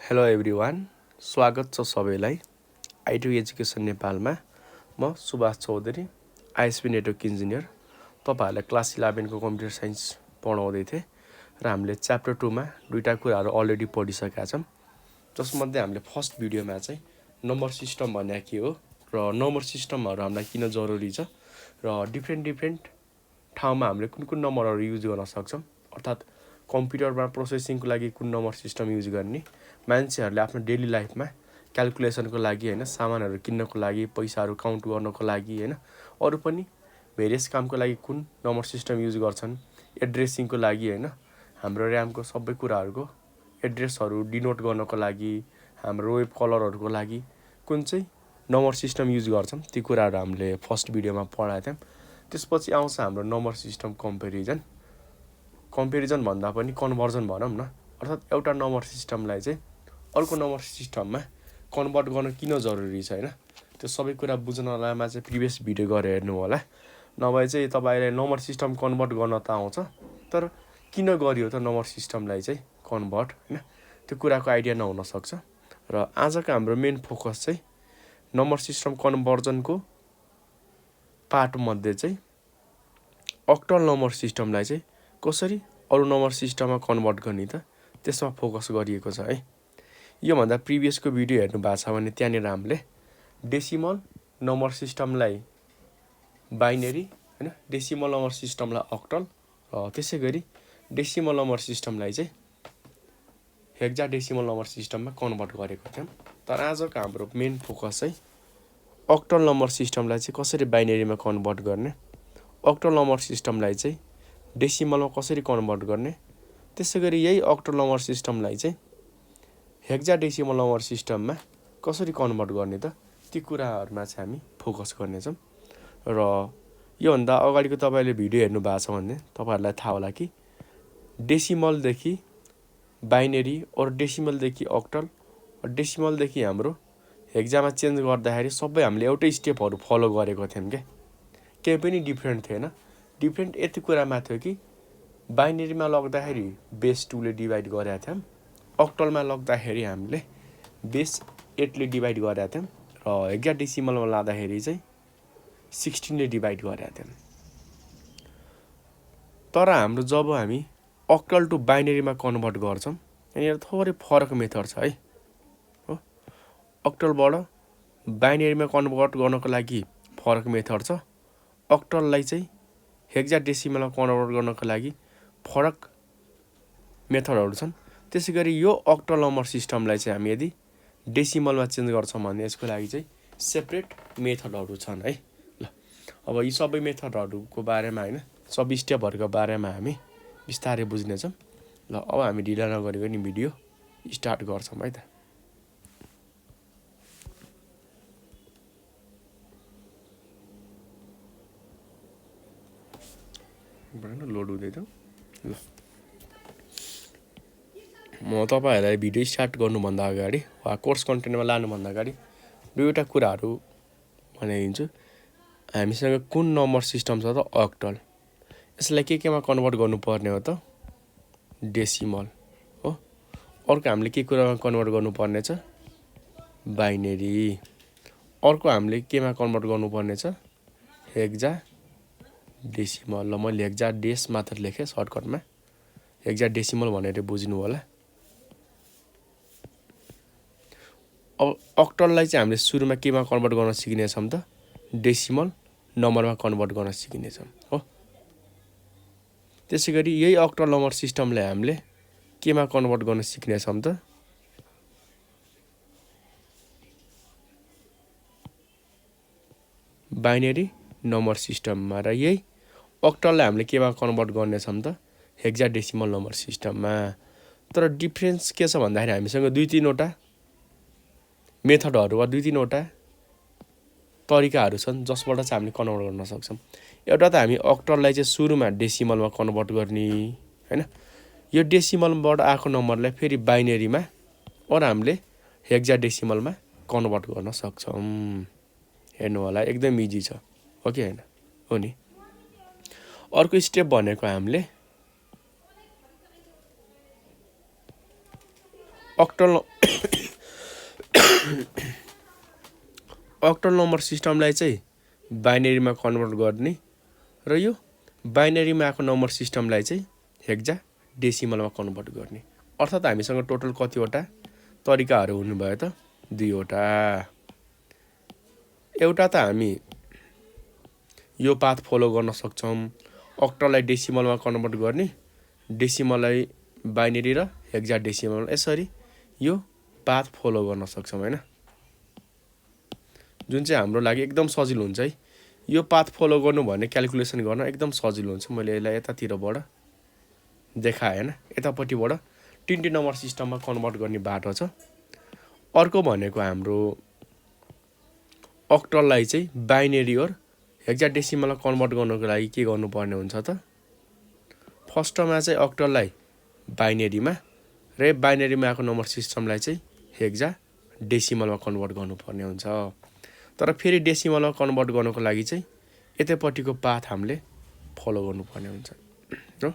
Hello everyone, स्वागत छ सबैलाई आइटी एजुकेसन नेपालमा। म Subhash Chaudhary, ISP network engineer. तपाईहरुलाई क्लास 11 को कम्प्युटर साइन्स पढाउँदै थिए र हामीले च्याप्टर 2 मा दुईटा कुराहरु अलरेडी पढिसकेका छौं। जसमध्ये हामीले फर्स्ट भिडियोमा चाहिँ नम्बर सिस्टम भन्ने के हो र नम्बर सिस्टमहरु हामीलाई किन जरुरी छ र डिफरेन्ट ठाउँमा हामीले कुन नम्बरहरु युज गर्न सक्छौं, अर्थात कम्प्युटरमा प्रोसेसिङको लागि कुन नम्बर सिस्टम युज गर्ने, मान्छेहरुले आफ्नो डेली लाइफमा क्याल्कुलेसनको लागि हैन, सामानहरु किन्नको लागि, पैसाहरु काउन्ट गर्नको लागि हैन, अरु पनि भेरियस कामको लागि कुन नम्बर सिस्टम युज गर्छन्, एड्रेसिङको लागि हैन, हाम्रो र्यामको सबै कुराहरुको एड्रेसहरु डिनोट गर्नको लागि, हाम्रो वेब कलरहरुको लागि कुन चाहिँ नम्बर सिस्टम युज गर्छौं, ती कुराहरु हामीले फर्स्ट भिडियोमा पढाएको थियौं। त्यसपछि आउँछ हाम्रो नम्बर सिस्टम कम्पेरिजन भन्दा पनि कन्भर्जन भनौं न, अर्थात एउटा नम्बर सिस्टमलाई चाहिँ अर्को नम्बर सिस्टममा कन्भर्ट गर्न किन जरुरी छ हैन, त्यो सबै कुरा बुझ्नलाईमा चाहिँ प्रिभियस भिडियो गएर हेर्नु होला। नभए चाहिँ तपाईले नम्बर सिस्टम कन्भर्ट गर्न त आउँछ, तर किन गरियो त नम्बर सिस्टमलाई चाहिँ कन्भर्ट हैन, त्यो कुराको आइडिया नहुन सक्छ। र आजको हाम्रो मेन फोकस चाहिँ नम्बर सिस्टम कन्भर्जनको पार्ट मध्ये चाहिँ अक्टल नम्बर सिस्टमलाई चाहिँ कसरी अरु नम्बर सिस्टममा कन्भर्ट गर्ने त त्यसमा फोकस गरिएको छ है। यो भन्दा प्रिभियसको भिडियो हेर्नु भएको छ भने त्यहाँनिर हामीले डेसिमल नम्बर सिस्टमलाई बाइनरी हैन, डेसिमल नम्बर सिस्टमलाई अक्टल र त्यसैगरी डेसिमल नम्बर सिस्टमलाई चाहिँ हेक्साडेसिमल नम्बर सिस्टममा कन्भर्ट गरेको थियौं। तर आजको हाम्रो मेन फोकस चाहिँ अक्टल नम्बर सिस्टमलाई चाहिँ कसरी बाइनरीमा कन्भर्ट गर्ने, अक्टल नम्बर सिस्टमलाई चाहिँ डेसिमलमा कसरी कन्भर्ट गर्ने, त्यसैगरी यही अक्टल नम्बर सिस्टमलाई चाहिँ हेक्साडेसिमल नम्बर सिस्टममा कसरी कन्भर्ट गर्ने त ती कुराहरुमा चाहिँ हामी फोकस गर्नेछौं। र यो भन्दा अगाडिको तपाईले भिडियो हेर्नु भएको छ भने तपाईहरुलाई थाहा होला कि डेसिमल देखि बाइनरी और डेसिमल देखि अक्टल, डेसिमल देखि हाम्रो हेक्सामा चेन्ज गर्दाखेरि सबै हामीले एउटै स्टेपहरु फलो गरेको थियौं के, केही पनि डिफरेन्ट थिएन। डिफरेन्ट यति कुरामा थियो कि बाइनरीमा लग्दाखेरि बेस 2 ले डिभाइड गरेका थियौं, अक्टलमा लग्दाखेरि हामीले बेस 8 ले डिभाइड गरेका थियौं र हेक्साडेसिमलमा लाँदाखेरि चाहिँ 16 ले डिभाइड गरेका थियौं। तर हाम्रो जब हामी अक्टल टु बाइनरीमा कन्भर्ट गर्छौं, यहाँ थोरै फरक मेथड छ है। हो, अक्टलबाट बाइनरीमा कन्भर्ट गर्नको लागि फरक मेथड छ, अक्टललाई चाहिँ हेक्साडेसिमलमा कन्भर्ट गर्नको लागि फरक मेथडहरु छन्। त्यसैगरी यो अक्टल नम्बर सिस्टमलाई चाहिँ हामी यदि डेसिमलमा चेन्ज गर्छौं भने यसको लागि चाहिँ सेपरेट मेथडहरु छन् है। ल, अब यी सबै मेथडहरुको बारेमा हैन, सबै स्टेपहरुको बारेमा हामी विस्तारै बुझ्नेछौं। ल, अब हामी ढिला नगरिकन नि भिडियो स्टार्ट गर्छौं है त। लोड हुँदै छ। ल, म तपाईहरुलाई भिडियो स्टार्ट गर्नुभन्दा अगाडि वा कोर्स कन्टेन्टमा लानुभन्दा अगाडि दुईवटा कुराहरु भनिदिन्छु। हामीसँग कुन नम्बर सिस्टम छ त अक्टल, यसलाई केमा कन्भर्ट गर्नुपर्ने हो त डेसिमल हो। अर्को हामीले के कुरामा कन्भर्ट गर्नुपर्ने छ बाइनरी, अर्को हामीले केमा कन्भर्ट गर्नुपर्ने छ हेक्साडेसिमल। ल, मैले हेक्साडेस मात्र लेखे सर्टकटमा, हेक्साडेसिमल भनेर बुझ्नु होला। अब अक्टललाई चाहिँ हामीले सुरुमा केमा कन्भर्ट गर्न सिक्नेछौं त डेसिमल नम्बरमा कन्भर्ट गर्न सिक्नेछौं हो। त्यसैगरी यही अक्टल नम्बर सिस्टमलाई हामीले केमा कन्भर्ट गर्न सिक्नेछौं त बाइनरी नम्बर सिस्टममा, र यही अक्टललाई हामीले केमा कन्भर्ट गर्नेछौं त हेक्साडेसिमल नम्बर सिस्टममा। तर डिफरेन्स के छ भन्दाखेरि हामीसँग दुई तीनवटा मेथडहरु वा दुई तीनवटा तरिकाहरु छन् जसबाट चाहिँ हामीले कन्भर्ट गर्न सक्छौं। एउटा त हामी अक्टललाई चाहिँ सुरुमा डेसिमलमा कन्भर्ट गर्ने हैन, यो डेसिमलबाट आएको नम्बरलाई फेरि बाइनरीमा और हामीले हेक्साडेसिमलमा कन्भर्ट गर्न सक्छौं। हेर्नु होला, एकदम इजी छ हो कि हैन, हो नि। अर्को स्टेप भनेको हामीले अक्टल अक्टल नम्बर सिस्टमलाई चाहिँ बाइनेरीमा कन्भर्ट गर्ने र यो बाइनेरीमा आएको नम्बर सिस्टमलाई चाहिँ हेक्जा डेसिमलमा कन्भर्ट गर्ने। अर्थात् हामीसँग टोटल कतिवटा तरिकाहरू हुनुभयो त? 2 वटा। एउटा त हामी यो पाथ फलो गर्न सक्छौँ, अक्टललाई डेसिमलमा कन्भर्ट गर्ने, डेसिमललाई बाइनेरी र हेक्जा डेसिमल, यसरी यो पाथ फलो गर्न सक्छौँ हैन, जुन चाहिँ हाम्रो लागि एकदम सजिलो हुन्छ है। यो पाथ फलो गर्नु भने क्याल्कुलेसन गर्न एकदम सजिलो हुन्छ। मैले यसलाई यतातिरबाट देखाएँ हैन, यतापट्टिबाट 20 नम्बर सिस्टममा कन्भर्ट गर्ने बाटो छ। अर्को भनेको हाम्रो अक्टललाई चाहिँ बाइनेरी और हेक्साडेसिमलमा कन्भर्ट गर्नको लागि के गर्नुपर्ने हुन्छ त? फर्स्टमा चाहिँ अक्टललाई बाइनेरीमा र बाइनेरीमा आएको नम्बर सिस्टमलाई चाहिँ हेक्साडेसिमलमा कन्भर्ट गर्नुपर्ने हुन्छ। तर फेरि डेसिमलमा कन्भर्ट गर्नको लागि चाहिँ यतापट्टिको पाथ हामीले फलो गर्नुपर्ने हुन्छ हो।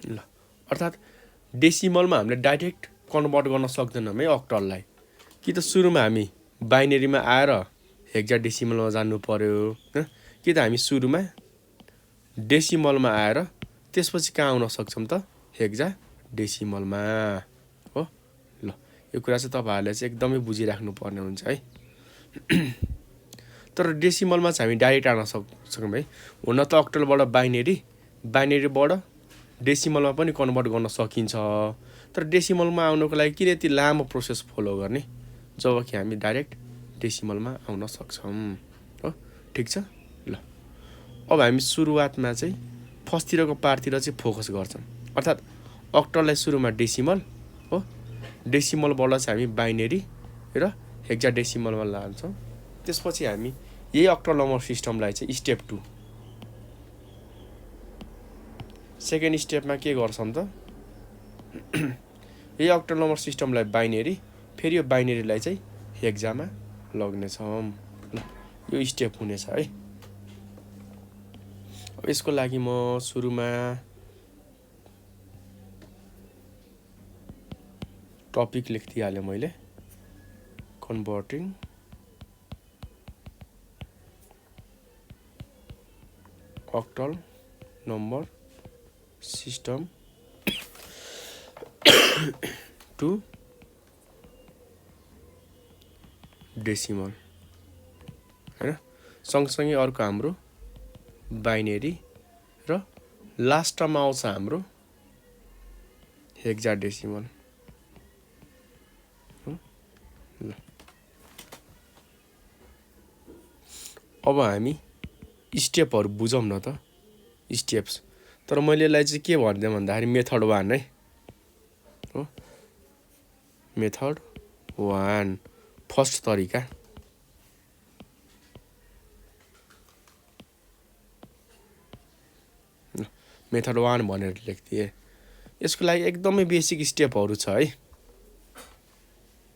ल, अर्थात् डेसिमलमा हामीले डाइरेक्ट कन्भर्ट गर्न सक्दैनौँ है अक्टललाई। कि त सुरुमा हामी बाइनेरीमा आएर हेक्साडेसिमलमा जानु पर्यो, कि त हामी सुरुमा डेसिमलमा आएर त्यसपछि कहाँ आउन सक्छौँ त? हेक्साडेसिमलमा हो। ल, यो कुरा चाहिँ तपाईँहरूले चाहिँ एकदमै बुझिराख्नु पर्ने हुन्छ है। तर डेसिमलमा चाहिँ हामी डाइरेक्ट आउन सक्छौँ है। हुन त अक्टलबाट बाइनेरीबाट डेसिमलमा पनि कन्भर्ट गर्न सकिन्छ, तर डेसिमलमा आउनको लागि किन यति लामो प्रोसेस फलो गर्ने, जब कि हामी डाइरेक्ट डेसिमलमा आउन सक्छौँ हो। ठिक छ। ल, अब हामी सुरुवातमा चाहिँ फर्स्टतिरको पार्टतिर चाहिँ फोकस गर्छौँ। अर्थात् अक्टललाई सुरुमा डेसिमल हो, डेसिमलबाट चाहिँ हामी बाइनेरी र हेक्साडेसिमलमा लान्छौँ। त्यसपछि हामी यही अक्टल नम्बर सिस्टमलाई चाहिँ स्टेप 2 सेकेन्ड स्टेपमा के गर्छौँ त? यही अक्टल नम्बर सिस्टमलाई बाइनेरी, फेरि यो बाइनेरीलाई चाहिँ हेक्जामा लग्नेछौँ। ल, यो स्टेप हुनेछ है। अब यसको लागि म सुरुमा टपिक लेखिदिइहालेँ मैले, converting octal number system to decimal हैन। सँगसँगै अर्को हाम्रो बाइनेरी र लास्टमा आउँछ हाम्रो हेक्साडेसिमल। ल, अब हामी स्टेपहरू बुझौँ न त, स्टेप्स। तर मैले यसलाई चाहिँ के भनिदिएँ भन्दाखेरि मेथड 1 है हो। मेथड 1 फर्स्ट तरिका। मेथड 1 भनेर लेखिदिएँ। यसको लागि एकदमै बेसिक स्टेपहरू छ है।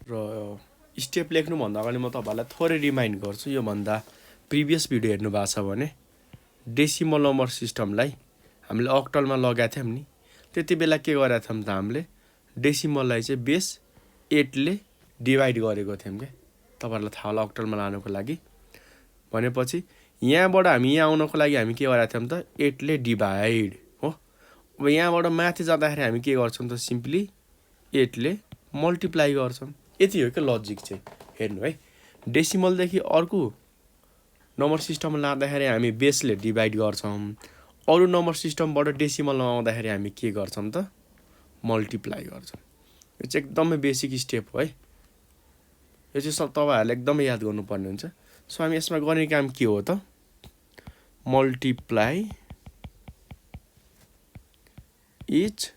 र स्टेप लेख्नुभन्दा अगाडि म तपाईँहरूलाई थोरै रिमाइन्ड गर्छु। योभन्दा प्रिभियस भिडियो हेर्नु भएको छ भने डेसिमल नम्बर सिस्टमलाई हामीले अक्टलमा लगाएको थियौँ नि, त्यति बेला के गरेका थियौँ त? हामीले डेसिमललाई चाहिँ बेस 8 ले डिभाइड गरेको थियौँ क्या। तपाईँहरूलाई थाहा होला अक्टलमा लानुको लागि। भनेपछि यहाँबाट हामी यहाँ आउनको लागि हामी के गरेका थियौँ त? 8 ले डिभाइड हो। अब यहाँबाट माथि जाँदाखेरि हामी के गर्छौँ त? सिम्पली 8 ले मल्टिप्लाई गर्छौँ। यति हो क्या लजिक चाहिँ। हेर्नु है, डेसिमलदेखि अर्को नम्बर सिस्टममा लाँदाखेरि हामी बेसले डिभाइड गर्छौँ, अरू नम्बर सिस्टमबाट डेसिमलमा आउँदाखेरि हामी के गर्छौँ त? मल्टिप्लाई गर्छौँ। यो चाहिँ एकदमै बेसिक स्टेप हो है। यो चाहिँ तपाईँहरूले एकदमै याद गर्नुपर्ने हुन्छ। सो हामी यसमा गर्ने काम के हो त? Multiply each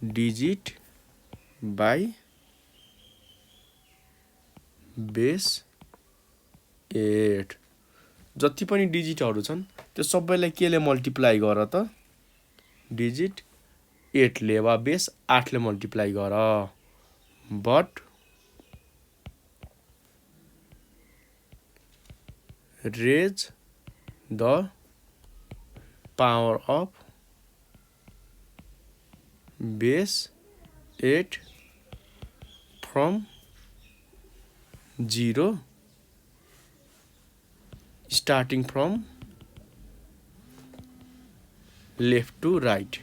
digit by base 8। जति पनि डिजिटहरू छन् त्यो सबैलाई केले मल्टिप्लाई गर त? डिजिट 8 ले वा बेस 8 ले मल्टिप्लाई गर। But raise the power of base 8 from 0 starting from left to right.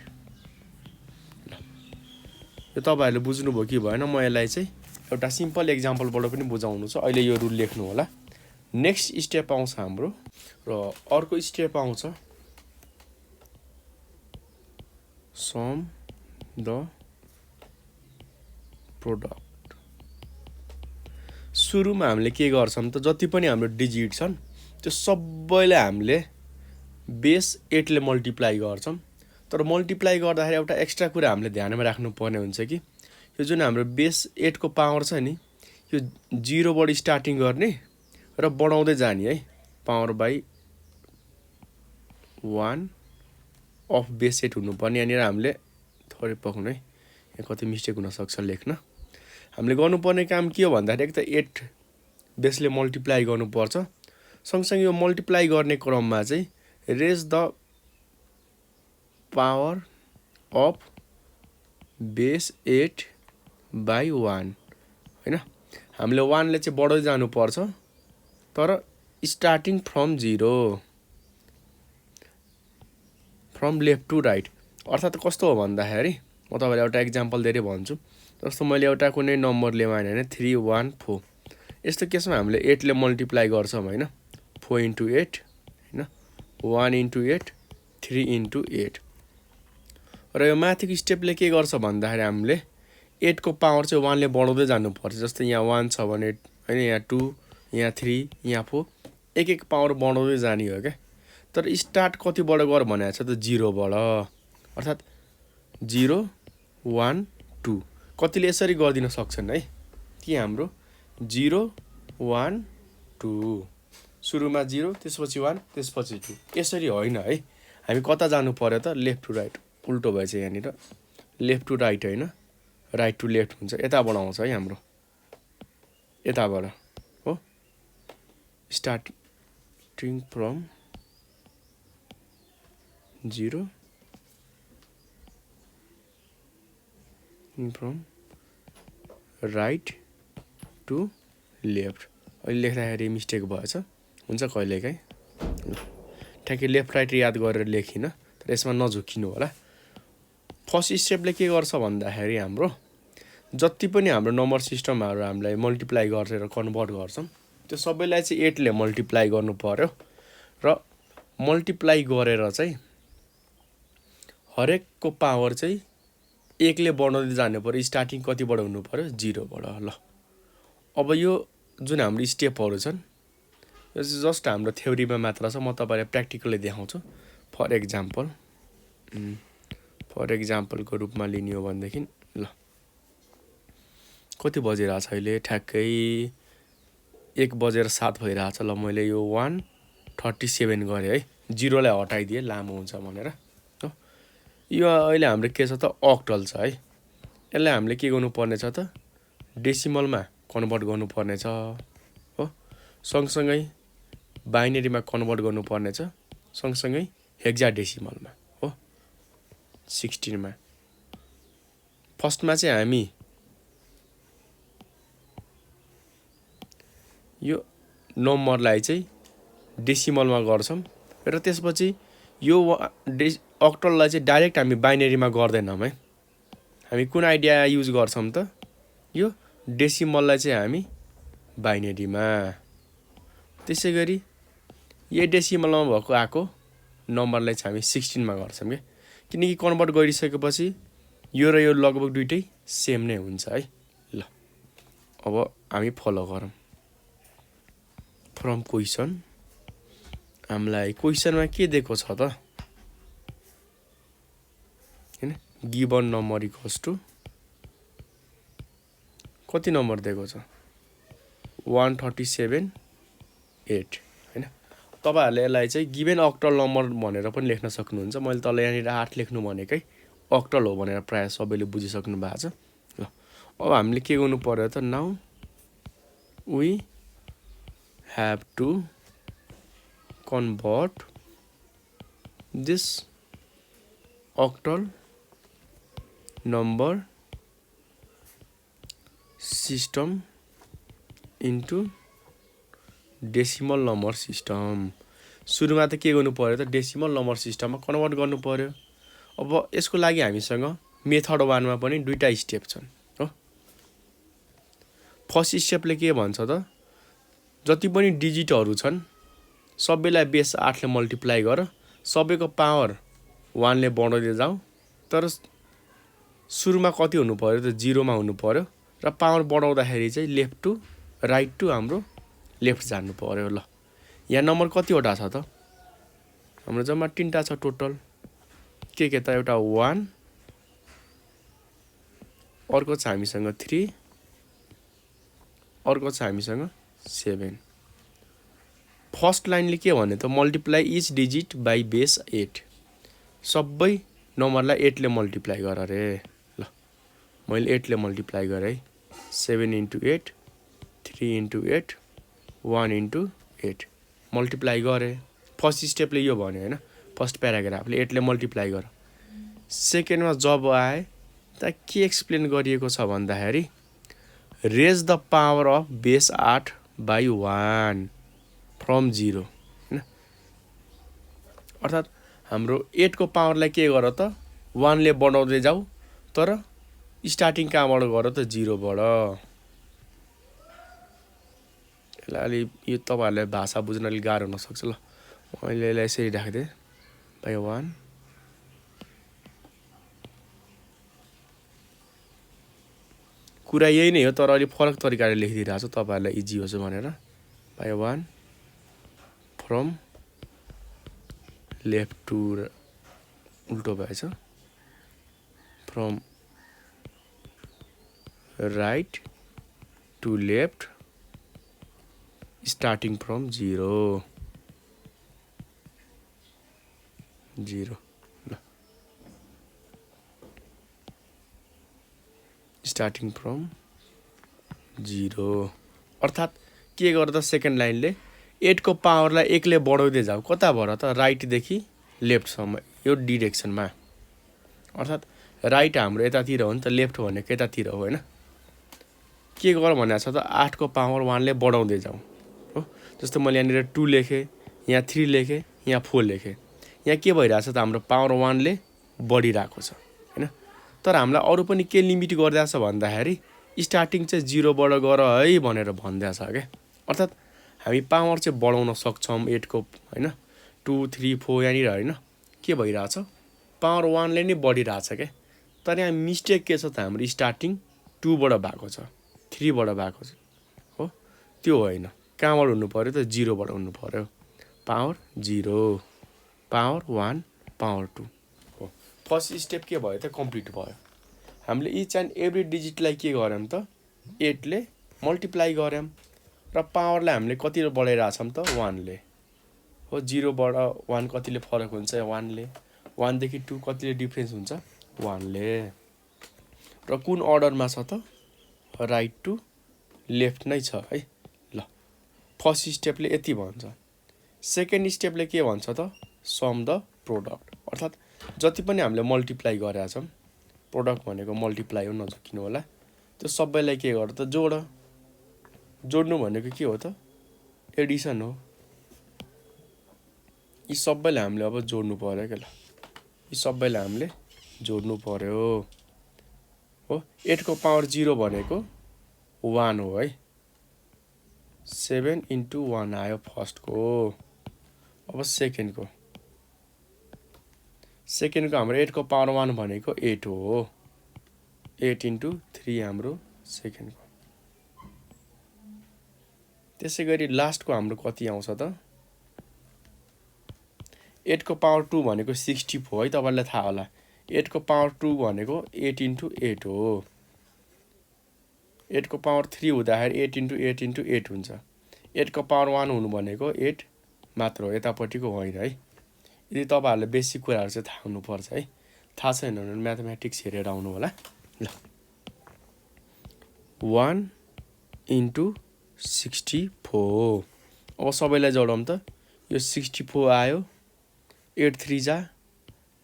यो तपाईँहरूले बुझ्नुभयो कि भएन? म यसलाई चाहिँ एउटा सिम्पल एक्जाम्पलबाट पनि बुझाउनु छ। अहिले यो रुल लेख्नु होला। नेक्स्ट स्टेप आउँछ हाम्रो, र अर्को स्टेप आउँछ सम द प्रोडक्ट। सुरुमा हामीले के गर्छौँ त, जति पनि हाम्रो डिजिट छन् त्यो सबैलाई हामीले बेस 8 ले मल्टिप्लाई गर्छौँ। तर मल्टिप्लाई गर्दाखेरि एउटा एक्स्ट्रा कुरा हामीले ध्यानमा राख्नुपर्ने हुन्छ कि यो जुन हाम्रो बेस 8 को पावर छ नि, यो 0 बाट स्टार्टिङ गर्ने र बढाउँदै जाने है, पावर बाई 1 अफ बेस 8 हुनुपर्ने। यहाँनिर हामीले थोरै पक्नु है, यहाँ कति मिस्टेक हुनसक्छ लेख्न। हामीले गर्नुपर्ने काम के हो भन्दाखेरि एक त 8 बेसले मल्टिप्लाई गर्नुपर्छ, सँगसँगै यो मल्टिप्लाई गर्ने क्रममा चाहिँ raise the power of base 8 by 1 होइन। हामीले 1 ले चाहिँ बढ्दै जानुपर्छ, तर starting from 0 from left to right. अर्थात् कस्तो हो भन्दाखेरि म तपाईँलाई एउटा इक्जाम्पल दिएर भन्छु। जस्तो मैले एउटा कुनै नम्बर लिएँ भने 3 1 4, यस्तो केसमा हामीले 8 ले मल्टिप्लाई गर्छौँ होइन, 4 इन्टु 8 होइन, 1 इन्टु 8, 3 इन्टु 8। र यो माथिको स्टेपले के गर्छ भन्दाखेरि हामीले 8 को पावर चाहिँ 1 ले बढाउँदै जानुपर्छ। जस्तै यहाँ 1 छ भने होइन, यहाँ 2, यहाँ 3, यहाँ 4, एक एक पावर बढाउँदै जाने हो क्या। तर स्टार्ट कतिबाट गर भनेको छ त 0 बाट, अर्थात् 0 1 2। कतिले यसरी गरिदिन सक्छन् है कि हाम्रो 0 1 2, सुरुमा 0 त्यसपछि 1 त्यसपछि 2, यसरी होइन है। हामी कता जानु पर्यो त, लेफ्ट टु राइट। उल्टो भएछ यहाँनिर, लेफ्ट टु राइट होइन, राइट टु लेफ्ट हुन्छ। यताबाट आउँछ है हाम्रो, यताबाट हो, starting from 0 from right to left. अहिले लेख्दाखेरि मिस्टेक भएछ, हुन्छ कहिलेकाहीँ, ठ्याक्कै लेफ्ट राइट याद गरेर लेखिनँ, तर यसमा नझुक्किनु होला। फर्स्ट स्टेपले के गर्छ भन्दाखेरि हाम्रो जति पनि हाम्रो नम्बर सिस्टमहरू हामीलाई मल्टिप्लाई गरेर कन्भर्ट गर्छौँ त्यो सबैलाई चाहिँ 8 ले मल्टिप्लाई गर्नु पर्यो, र मल्टिप्लाई गरेर चाहिँ हरेकको पावर चाहिँ 1 ले बढाउँदै जानु पर्यो। स्टार्टिङ कतिबाट हुनु पर्यो, 0 बाट। ल अब यो जुन हाम्रो स्टेपहरू छन् यो चाहिँ जस्ट हाम्रो थ्योरीमा मात्र छ, म तपाईँलाई प्र्याक्टिकली देखाउँछु। फर एक्जाम्पलको रूपमा लिने हो भनेदेखि ल कति बजिरहेछ अहिले, ठ्याक्कै 1:07 भइरहेछ। ल मैले यो 137 गरेँ है, 0 लाई हटाइदिएँ लामो हुन्छ भनेर। हो, यो अहिले हाम्रो के छ त, अक्टल छ है। यसलाई हामीले के गर्नुपर्ने छ त, डेसिमलमा कन्भर्ट गर्नुपर्ने छ हो, सँगसँगै बाइनेरीमा कन्भर्ट गर्नुपर्ने छ, सँगसँगै हेक्साडेसिमलमा हो, 16 मा। फर्स्टमा चाहिँ हामी यो नम्बरलाई चाहिँ डेसिमलमा गर्छौँ, र त्यसपछि यो अक्टललाई चाहिँ डाइरेक्ट हामी बाइनेरीमा गर्दैनौँ है। हामी कुन आइडिया युज गर्छौँ त, यो डेसिमललाई चाहिँ हामी बाइनेरीमा, त्यसै गरी यो डेसिमलमा भएको आएको नम्बरलाई चाहिँ हामी 16 मा गर्छौँ क्या। किनकि कन्भर्ट गरिसकेपछि यो र यो लगभग दुइटै सेम नै हुन्छ है। ल अब हामी फलो गरौँ। फ्रम क्वेसन, हामीलाई क्वेसनमा के दिएको छ त, हैन, गिवन नम्बर इक्वल्स टु कति नम्बर दिएको छ, 137 8 हैन। तपाईहरुले यसलाई चाहिँ गिवन अक्टल नम्बर भनेर पनि लेख्न सक्नुहुन्छ। मैले तल यहाँनिर 8 लेख्नु भनेकै अक्टल हो भनेर प्राय सबैले बुझिसक्नु भएको छ। ल अब हामीले के गर्नु पर्यो त, now we have to convert this octal number system into decimal number system. सुरुमा त के गर्नु पर्यो त डेसिमल नम्बर सिस्टममा कन्भर्ट गर्नु पर्यो। अब यसको लागि हामीसँग मेथड 1 मा पनि दुईटा स्टेप छन् हो। फर्स्ट स्टेपले के भन्छ त जति पनि डिजिटहरु छन् सबैलाई बेस 8 ले मल्टिप्लाई गर, सबैको पावर 1 ले बढाउँदै जाऊ। तर सुरुमा कति हुनु पर्यो त 0 मा हुनु पर्यो र पावर बढाउँदाखेरि चाहिँ लेफ्ट टु राइट टु हाम्रो लेफ्ट जानु पर्यो। ल यहाँ नम्बर कतिवटा छ त हाम्रो जम्मा 3टा छ टोटल। के त एउटा 1, अर्को छ हामीसँग 3, अर्को छ हामीसँग 7। फर्स्ट लाइनले के भने त multiply each digit by base 8। सबै नम्बरलाई 8 ले मल्टिप्लाई गर रे। ल मैले 8 ले मल्टिप्लाई गरे है। 7 इन्टु 8, 3 इन्टु 8, 1 इन्टु 8 मल्टिप्लाई गरे। फर्स्ट स्टेपले यो भन्यो हैन, फर्स्ट प्याराग्राफले 8 ले मल्टिप्लाई गर। सेकेन्डमा जब आए त के एक्सप्लेन गरिएको छ भन्दाखेरि raise the power of base 8 by 1 from 0 हैन। अर्थात हाम्रो 8 को पावरलाई के गर त 1 ले बढाउँदै जाऊ, तर स्टार्टिङ कहाँबाट गर त 0 बाट। यसलाई यो तपाईहरुलाई भाषा बुझ्न अलि गाह्रो हुन सक्छ। ल मैले यसलाई यसरी राख्दै बाइ 1 कुरा यही नै हो, तर अलि फरक तरिकाले लेखिदिरहेको छु तपाईहरुलाई इजी होस् भनेर। बाइ 1 फ्रम लेफ्ट टु उल्टो भएछ, from right to left starting from 0 0। ल स्टार्टिङ फ्रम 0 अर्थात के गर्दा सेकेन्ड लाइनले 8 को पावरलाई 1 ले बढाउँदै जाऊ। कताबाट त राइट देखि लेफ्ट सम्म, यो डिरेक्सनमा। अर्थात राइट हाम्रो यतातिर हो नि त, लेफ्ट भनेको यतातिर हो हैन। के गर भनेको छ त 8 को पावर 1 ले बढाउँदै जाऊ हो। जस्तो मैले यहाँनिर 2 लेखे, यहाँ 3 लेखे, यहाँ 4 लेखे। यहाँ के भइरहेछ त हाम्रो पावर 1 ले बढिरहेको छ हैन। तर हामीलाई अरु पनि के लिमिट गर्दैछ भन्दाखेरि स्टार्टिङ चाहिँ 0 बाट गर है भनेर भन्दैछ के। अर्थात हामी पावर चाहिँ बढाउन सक्छौं 8 को हैन। 2 3 4 यहाँनिर हैन के भइरहेछ पावर 1 ले नै बढिरहेछ के। तर यहाँ मिस्टेक के छ त हाम्रो स्टार्टिङ 2 बाट भएको छ, 3 बाट भएको छ हो। त्यो होइन, कहाँबाट हुनु पर्यो त 0 बाट हुनु पर्यो। पावर 0, पावर 1, पावर 2 हो। फर्स्ट स्टेप के भयो त कम्प्लिट भयो। हामीले इच एन्ड एभ्री डिजिटलाई के गर्यौं त 8 ले मल्टिप्लाई गर्यौं र पावरलाई हामीले कतिले बढाइराछौं त 1 ले हो। 0 बाट 1 कतिले फरक हुन्छ 1 ले, 1 देखि 2 कतिले डिफरेन्स हुन्छ 1 ले। र कुन अर्डरमा छ त राइट टु लेफ्ट नै छ है। ल फर्स्ट स्टेपले यति भन्छ। सेकेन्ड स्टेपले के भन्छ त सम द प्रोडक्ट। अर्थात जति पनि हामीले मल्टिप्लाई गरेका छौं, प्रोडक्ट भनेको मल्टिप्लाई हो नझुकिनु होला, त्यो सबैलाई के गर त जोड। जोड्नु भनेको के हो त एडिसन हो। यी सबैलाई हामीले अब जोड्नु पर्यो के। ल यी सबैलाई हामीले जोड्नु पर्यो हो। 8 को पावर 0 भनेको 1 हो है। 7 इन्टु 1 आयो फर्स्ट को। अब सेकेन्ड को हाम्रो 8 को पावर 1 भनेको 8 हो। 8 इन्टु 3 हाम्रो सेकेन्ड को। त्यसैगरी लास्ट को हाम्रो कति आउँछ त 8 को पावर 2 भनेको 64 है। तपाईलाई थाहा होला 8 को पावर 2 भनेको 8 इन्टु 8 हो। 8 को पावर 3 हुँदाखेरि 8 इन्टु 8 इन्टु 8 हुन्छ। 8 को पावर 1 हुनु भनेको 8 मात्र हो, यतापट्टिको होइन है। यदि तपाईहरुले बेसिक कुराहरु चाहिँ थाहा हुनुपर्छ है। थाहा छैन भने म्याथमेटिक्स हेरेर आउनु होला। ल 1 इन्टु 64। अब सबैलाई जोडौं त यो 64 आयो, 8 3 जा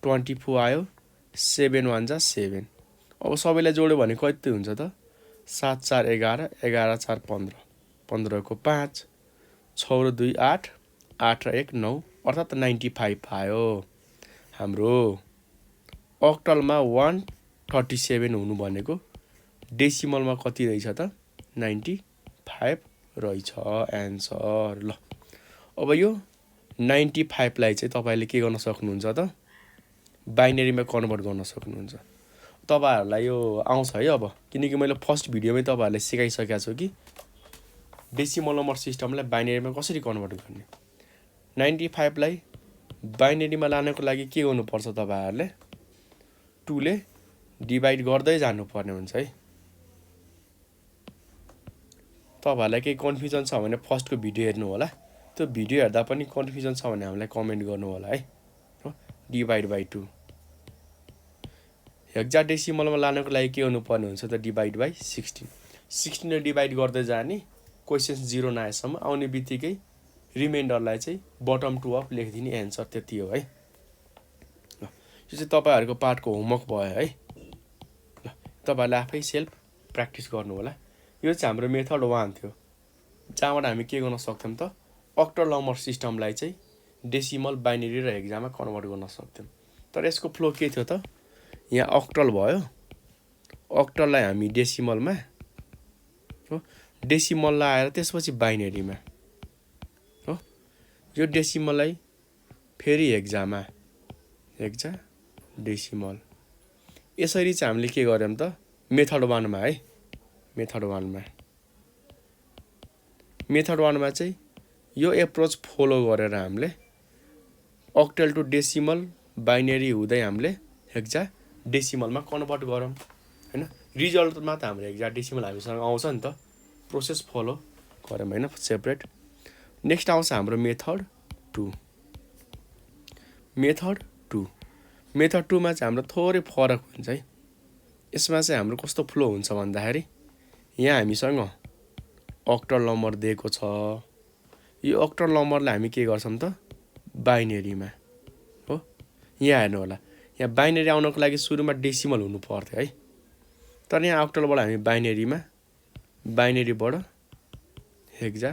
24 आयो, 7 1 जा 7, अब सबैलाई जोड्यो भने कति हुन्छ त 7 4 11 11 4 15 15 को 5 6 र 2 8 8 र 1 9 अर्थात् 95 आयो। हाम्रो अक्टलमा 137 हुनु भनेको डेसिमलमा कति रहेछ त 95 रहेछ एन्सर। ल अब यो 95 लाई चाहिँ तपाईले के गर्न सक्नुहुन्छ त बाइनरीमा कन्भर्ट गर्न सक्नुहुन्छ। तपाईहरुलाई यो आउँछ है अब, किनकि मैले फर्स्ट भिडियोमै तपाईहरुलाई सिकाइसकेको छु कि डेसिमल नम्बर सिस्टमलाई बाइनरीमा कसरी कन्भर्ट गर्ने। 95 लाई बाइनरीमा लानको लागि के गर्नुपर्छ तपाईहरुले 2 ले डिभाइड गर्दै जानुपर्ने हुन्छ है। तपाईहरुलाई केही कन्फ्युजन छ भने फर्स्टको भिडियो हेर्नु होला। त्यो भिडियो हेर्दा पनि कन्फ्युजन छ भने हामीलाई कमेन्ट गर्नु होला है। डिभाइड बाइ 2 हेक्साडेसिमलमा लानको लागि के गर्नुपर्ने हुन्छ त डिभाइड बाइ 16 16 ले डिभाइड गर्दै जाने क्वेशन्स 0 नआएसम्म आउने बित्तिकै रिमाइन्डरलाई चाहिँ बटम टु अफ लेखिदिने एन्सर त्यति हो है। ल यो चाहिँ तपाईहरुको पार्टको होमवर्क भयो है। ल तपाईहरुले आफै सेल्फ प्र्याक्टिस गर्नु होला। यो चाहिँ हाम्रो मेथड 1 थियो, जहाँबाट हामी के गर्न सक्थ्यौं त अक्टल नम्बर सिस्टमलाई चाहिँ डेसिमल बाइनरी र हेक्सामा कन्भर्ट गर्न सक्थ्यौं। तर यसको फ्लो के थियो त यहाँ अक्टल भयो, अक्टललाई हामी डेसिमलमा हो डेसिमललाई आएर त्यसपछि बाइनरीमा हो यो डेसिमललाई फेरि हेक्सामा हेक्सा डेसिमल यसरी चाहिँ हामीले के गर्यौं त मेथड 1 मा है। मेथड 1 मा चाहिँ यो एप्रोच फलो गरेर हामीले अक्टल टु डेसिमल बाइनरी हुँदै हामीले हेक्सा डेसिमलमा कन्भर्ट गरौँ हैन। रिजल्टमा त हाम्रो हेक्सा डेसिमल हामीसँग आउँछ नि त, प्रोसेस फलो गरौँ हैन सेपरेट। नेक्स्ट आउँछ हाम्रो मेथड 2। मेथड 2 मा चाहिँ हाम्रो थोरै फरक हुन्छ है। यसमा चाहिँ हाम्रो कस्तो फ्लो हुन्छ भन्दाखेरि यहाँ हामीसँग अक्टल नम्बर दिएको छ, यो अक्टल नम्बरलाई हामी के गर्छौं त बाइनरीमा हो। यहाँ हेर्नु होला, यहाँ बाइनरी आउनको लागि सुरुमा डेसिमल हुनु पर्थ्यो है। तर यहाँ अक्टलबाट हामी बाइनरीबाट हेक्सा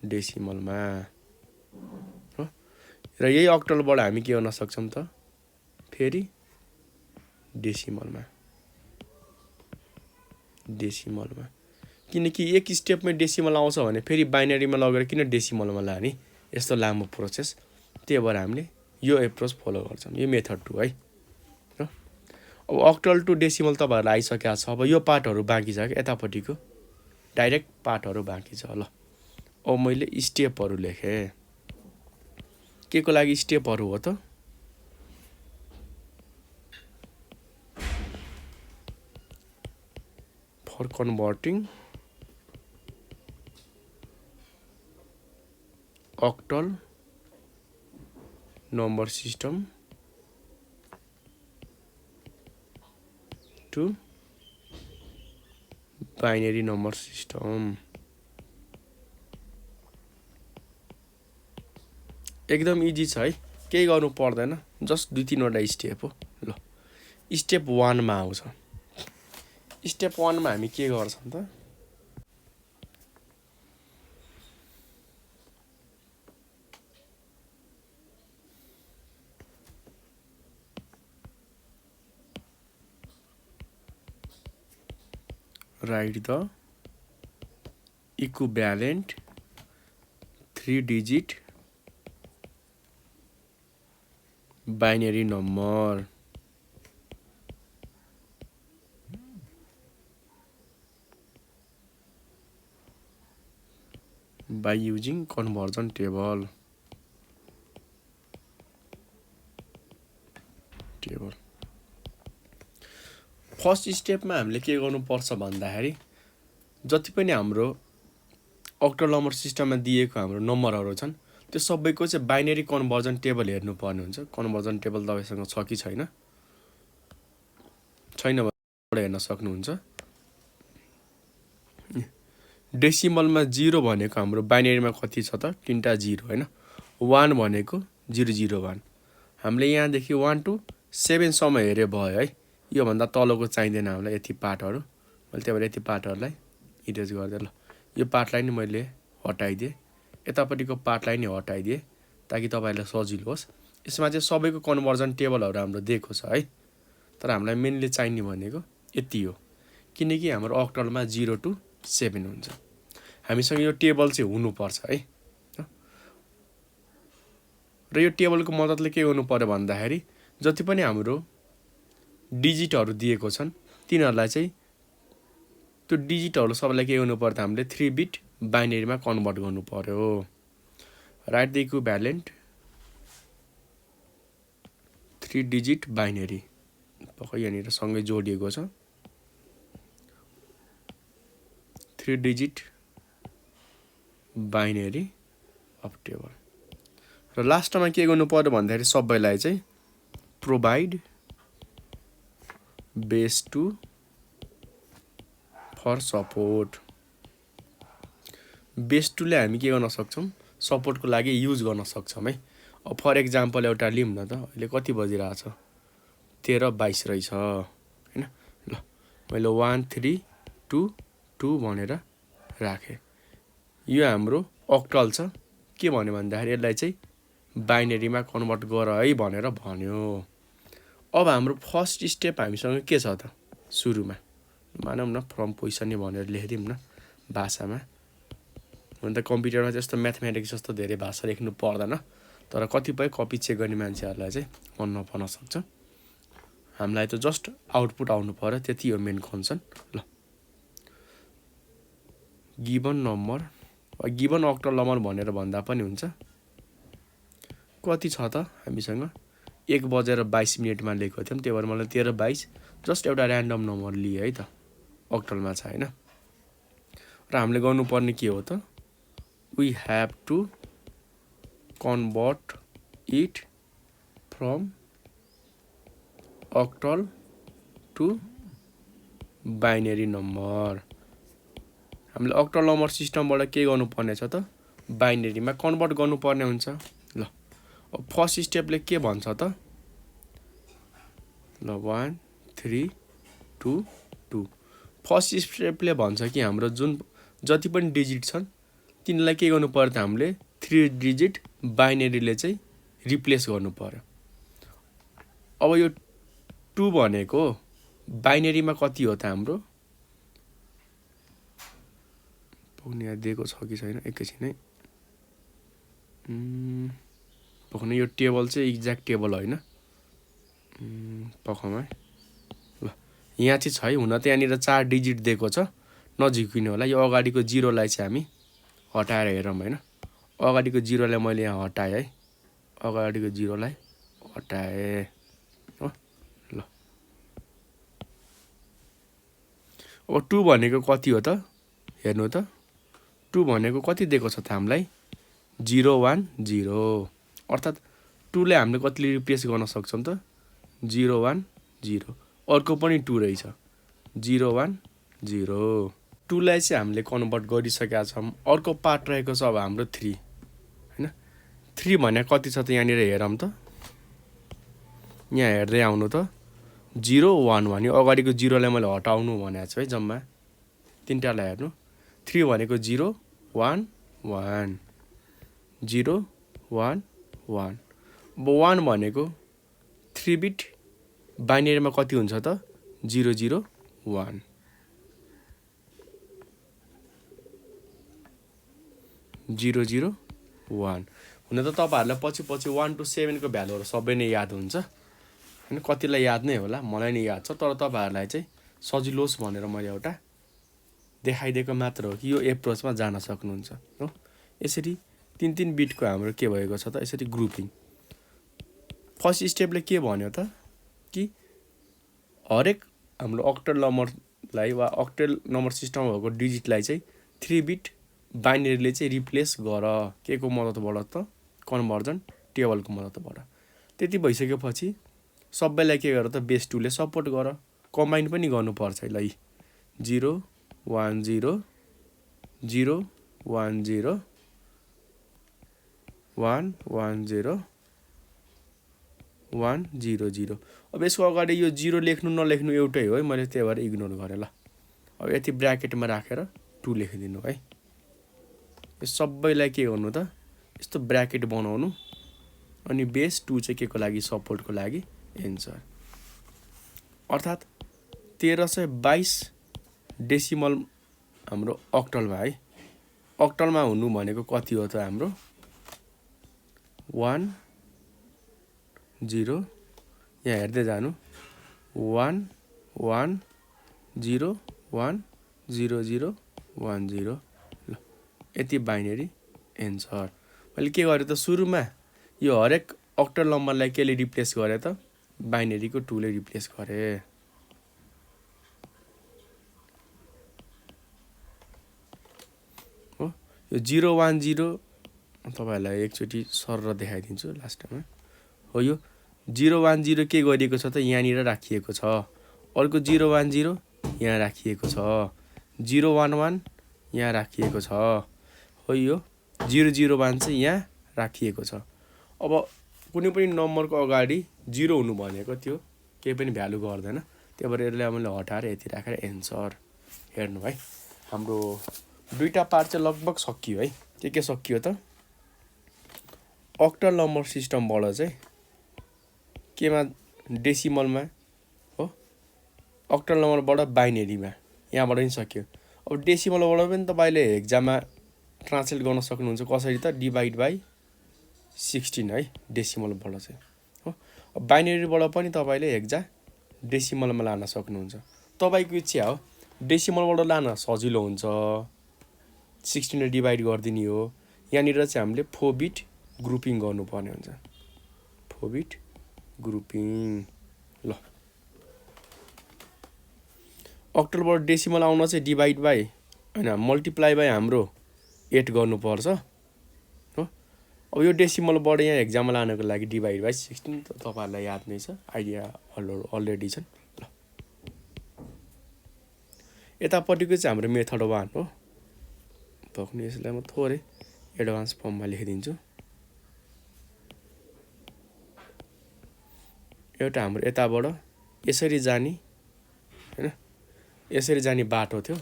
डेसिमलमा हो र यही अक्टलबाट हामी के गर्न सक्छौं त फेरि डेसिमलमा किनकि एक स्टेपमै डेसिमल आउँछ भने फेरि बाइनरीमा लगेर किन डेसिमलमा लाने, यस्तो लामो प्रोसेस। त्यही भएर हामीले यो एप्रोच फलो गर्छौं, यो मेथड 2 है। अब अक्टल टु डेसिमल तपाईहरुलाई आइसकेको छ। अब यो पार्टहरु बाँकी छ के यतापट्टिको डाइरेक्ट पार्टहरु बाँकी छ। ल अब मैले स्टेपहरु लेखे, के को लागि स्टेपहरु हो त for converting octal number system to binary number system। एकदम इजी छ है, केही गर्नु पर्दैन, जस्ट 2-3 वटा स्टेप हो। ल स्टेप 1 मा आउँछ। स्टेप 1 मा हामी के गर्छौं त write the equivalent 3-digit binary number by using conversion table। First स्टेपमा हामीले के गर्नुपर्छ भन्दाखेरि जति पनि हाम्रो अक्टल नम्बर सिस्टममा दिएको हाम्रो नम्बरहरु छन् त्यो सबैको चाहिँ बाइनरी कन्भर्जन टेबल हेर्नु पर्ने हुन्छ। कन्भर्जन टेबल तपाईसँग छ कि छैन भने हेर्न सक्नुहुन्छ। डेसिमलमा 0 भनेको हाम्रो बाइनरीमा कति छ त 3टा 0 हैन। 1 भनेको 001 हामीले यहाँ देखि 1 to 7 सम्म हेरे भयो है। योभन्दा तलको चाहिँदैन हामीलाई यति पार्टहरू। मैले त्यही भएर यति पार्टहरूलाई इरेज गरिदिएँ। ल यो पार्टलाई नि मैले हटाइदिएँ, यतापट्टिको पार्टलाई नि हटाइदिएँ ताकि तपाईँहरूलाई सजिलो होस्। यसमा चाहिँ सबैको कन्भर्जन टेबलहरू हाम्रो दिएको छ है, तर हामीलाई मेनली चाहिने भनेको यति हो, किनकि हाम्रो अक्टलमा 0 to 7 हुन्छ। हामीसँग यो टेबल चाहिँ हुनुपर्छ है। र यो टेबलको मद्दतले के गर्नु पर्यो भन्दाखेरि जति पनि हाम्रो डिजिटहरू दिएको छन् तिनीहरूलाई चाहिँ त्यो डिजिटहरू सबैलाई के गर्नु पर्यो त हामीले 3 बिट बाइनरीमा कन्भर्ट गर्नु पर्यो। Right the equivalent 3 digit binary पक्कै यहाँनिर सँगै जोडिएको छ। 3 डिजिट बाइनरी अफ टेबल। र लास्टमा के गर्नु पर्यो भन्दाखेरि सबैलाई चाहिँ provide base 2 for support. Base 2 ले हामी के गर्न सक्छौँ, सपोर्टको लागि युज गर्न सक्छौँ है। अब फर एक्जाम्पल एउटा लिउँ न त, अहिले कति बजिरहेछ, 13:22 रहेछ हैन। ल मैले 1 3 2 2 भनेर राखेँ। यो हाम्रो अक्टल छ। के भन्यो भन्दाखेरि यसलाई चाहिँ बाइनरीमा कन्भर्ट गर है भनेर भन्यो। अब हाम्रो फर्स्ट स्टेप हामीसँग के छ त, सुरुमा मानौँ न फ्रम पोजिसन नै भनेर लेखिदिउँ न भाषामा। हुन त कम्प्युटरमा जस्तो म्याथमेटिक्स जस्तो धेरै भाषा लेख्नु पर्दैन, तर कतिपय कपी चेक गर्ने मान्छेहरूलाई चाहिँ मन नपर्न सक्छ। हामीलाई त जस्ट आउटपुट आउनु पर्यो, त्यति हो मेन कन्सर्न। ल given number, given octal number भनेर भन्दा पनि हुन्छ। कति छ त हामीसँग 1:22 लेखेको थियौँ, त्यही भएर मलाई 13:22 जस्ट एउटा ऱ्यान्डम नम्बर लिए है त, अक्टलमा छ हैन। र हामीले गर्नुपर्ने के हो त, we have to convert it from octal to binary number. हामीले अक्टल नम्बर सिस्टमबाट के गर्नुपर्ने छ त, बाइनरीमा कन्भर्ट गर्नुपर्ने हुन्छ। ल अब फर्स्ट स्टेपले के भन्छ त, ल 1 3 2 2। फर्स्ट स्टेपले भन्छ कि हाम्रो जुन जति पनि डिजिट छन् तिनीलाई के गर्नु पर्यो त, हामीले 3 डिजिट बाइनरीले चाहिँ रिप्लेस गर्नु पर्यो। अब यो 2 भनेको बाइनरीमा कति हो त हाम्रो, पुग्ने दिएको छ कि छैन एकैछिन है। पक्कै यो टेबल चाहिँ एक्ज्याक्ट टेबल होइन पक्कमा। ल यहाँ चाहिँ छ है, हुन त यहाँनिर 4 डिजिट दिएको छ, नझिकिनु होला। यो अगाडिको 0लाई चाहिँ हामी हटाएर हेरौँ हैन। अगाडिको 0लाई मैले यहाँ हटाएँ है, अगाडिको 0लाई हटाएँ हो। ल अब 2 भनेको कति हो त, हेर्नु त 2 भनेको कति दिएको छ त हामीलाई, 0 1 0। अर्थात् 2 ले हामीले कतिले रिप्लेस गर्न सक्छौँ त, 0 1 0। अर्को पनि 2 रहेछ, 0 1 0। 2 लाई चाहिँ हामीले कन्भर्ट गरिसकेका छौँ। अर्को पार्ट रहेको छ अब हाम्रो 3 हैन। 3 भने कति छ त यहाँनिर हेरौँ त, यहाँ हेर्दै आउनु त, 0 1 भन्यो। अगाडिको 0लाई मैले हटाउनु भनेको छु है, जम्मा तिनटालाई हेर्नु। 3 भनेको 0 1 1 0 1 1। अब 1 भनेको 3 बिट बाइनरीमा कति हुन्छ त, 0 0 1 0 0 1। हुन त तपाईँहरूलाई पछि 1 to 7 को भ्यालुहरू सबै नै याद हुन्छ हैन, कतिलाई याद नै होला, मलाई नै याद छ। तर तपाईँहरूलाई चाहिँ सजिलोस् भनेर मैले एउटा देखाइदिएको मात्र हो कि यो एप्रोचमा जान सक्नुहुन्छ हो। यसरी 3 बिटको हाम्रो के भएको छ त, यसरी ग्रुपिङ। फर्स्ट स्टेपले के भन्यो त, कि हरेक हाम्रो अक्टल नम्बरलाई वा अक्टल नम्बर सिस्टममा भएको डिजिटलाई चाहिँ 3 बिट बाइनरीले चाहिँ रिप्लेस गर, के को मद्दतबाट त, कन्भर्जन टेबलको मद्दतबाट। त्यति भइसकेपछि सबैलाई के गर त, बेस 2 ले सपोर्ट गर, कम्बाइन पनि गर्नुपर्छ है। ल 0 1 0 0 1 0 1 1 0 100। अब यसको अगाडि यो 0 लेख्नु नलेख्नु एउटै हो है, मैले त्यही भएर इग्नोर गरेँ ल। अब यति ब्र्याकेटमा राखेर 2 लेखिदिनु है। यो सबैलाई के गर्नु त, यस्तो ब्र्याकेट बनाउनु, अनि बेस 2 चाहिँ के को लागि, सपोर्टको लागि एन्सर। अर्थात् 1322 डेसिमल हाम्रो अक्टलमा है। अक्टलमा हुनु भनेको कति हो त हाम्रो 1 0, यहाँ हेर्दै जानु 1 1 0 1 0 0 1 0। ल यति बाइनेरी एन्सर। मैले के गरेँ त, सुरुमा यो हरेक अक्टल नम्बरलाई केले रिप्लेस गरेँ त, बाइनेरीको 2 ले रिप्लेस गरेँ। हो यो 0 1 0 तपाईहरुलाई एकचोटी सरर देखाइदिन्छु लास्टमा। हो यो 0 1 0 के गरिएको छ त, यहाँनिर राखिएको छ। अर्को 0 1 0 यहाँ राखिएको छ। 0 1 1 यहाँ राखिएको छ। हो यो 0 0 1 चाहिँ यहाँ राखिएको छ। अब कुनै पनि नम्बरको अगाडि 0 हुनु भनेको त्यो केही पनि भ्यालु गर्दैन, त्यही भएर यसलाई मैले हटाएर यति राखेर एन्सर। हेर्नु है, हाम्रो दुईटा पार्ट चाहिँ लगभग सकियो है। के सकियो त, अक्टल नम्बर सिस्टमबाट चाहिँ केमा डेसिमलमा हो, अक्टल नम्बरबाट बाइनेरीमा, यहाँबाट पनि सक्यो। अब डेसिमलबाट पनि तपाईँले एक्जाममा ट्रान्सलेट गर्न सक्नुहुन्छ कसरी त, डिभाइड बाई 16 है डेसिमलबाट चाहिँ हो। अब बाइनेरीबाट पनि तपाईँले हेक्जा डेसिमलमा लान सक्नुहुन्छ, तपाईँको इच्छा हो। डेसिमलबाट लान सजिलो हुन्छ, 16 डिभाइड गरिदिने हो। यहाँनिर चाहिँ हामीले 4 बिट ग्रुपिङ गर्नुपर्ने हुन्छ, 4 बिट ग्रुपिङ। ल अक्टलबाट डेसिमल आउन चाहिँ डिभाइड बाई हैन मल्टिप्लाई बाई हाम्रो 8 गर्नुपर्छ हो। अब यो डेसिमलबाट यहाँ एक्जाममा लानको लागि डिभाइड बाई 16 त तपाईहरुलाई याद नै छ, आइडिया अलरेडी छन्। ल यतापट्टिको चाहिँ हाम्रो मेथड 1 हो। भक्नु यसलाई म थोरै एडभान्स फर्ममा लेखिदिन्छु। एउटा हाम्रो यताबाट यसरी जाने हैन, यसरी जाने बाटो थियो।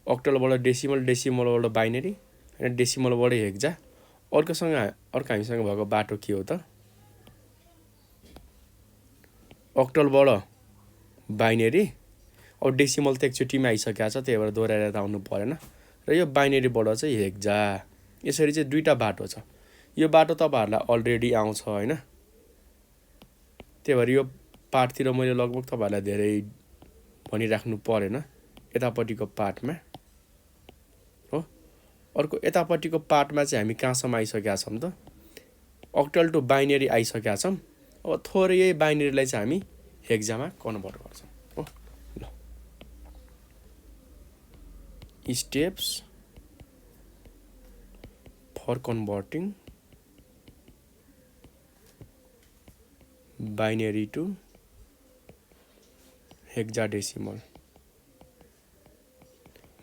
अक्टलबाट डेसिमल, डेसिमलबाट बाइनेरी हैन, डेसिमलबाट हेक्जा। अर्को हामीसँग भएको बाटो के हो त, अक्टलबाट बाइनेरी। अब डेसिमल त एकचोटिमा आइसकेको छ, त्यही भएर दोहोऱ्याएर त आउनु परेन। र यो बाइनेरीबाट चाहिँ हेक्जा। यसरी चाहिँ दुईटा बाटो छ। यो बाटो तपाईहरुलाई अलरेडी आउँछ हैन, त्यही भएर यो पार्टतिर मैले लगभग तपाईहरुलाई धेरै भनिराख्नु परेन यतापट्टिको पार्टमा हो। अर्को यतापट्टिको पार्टमा चाहिँ हामी कहाँसम्म आइसकेका छौँ त, अक्टल टु बाइनेरी आइसकेका छौँ। अब थोरै यही बाइनेरीलाई चाहिँ हामी हेक्जामा कन्भर्ट गर्छौँ हो। ल steps for converting binary to hexadecimal.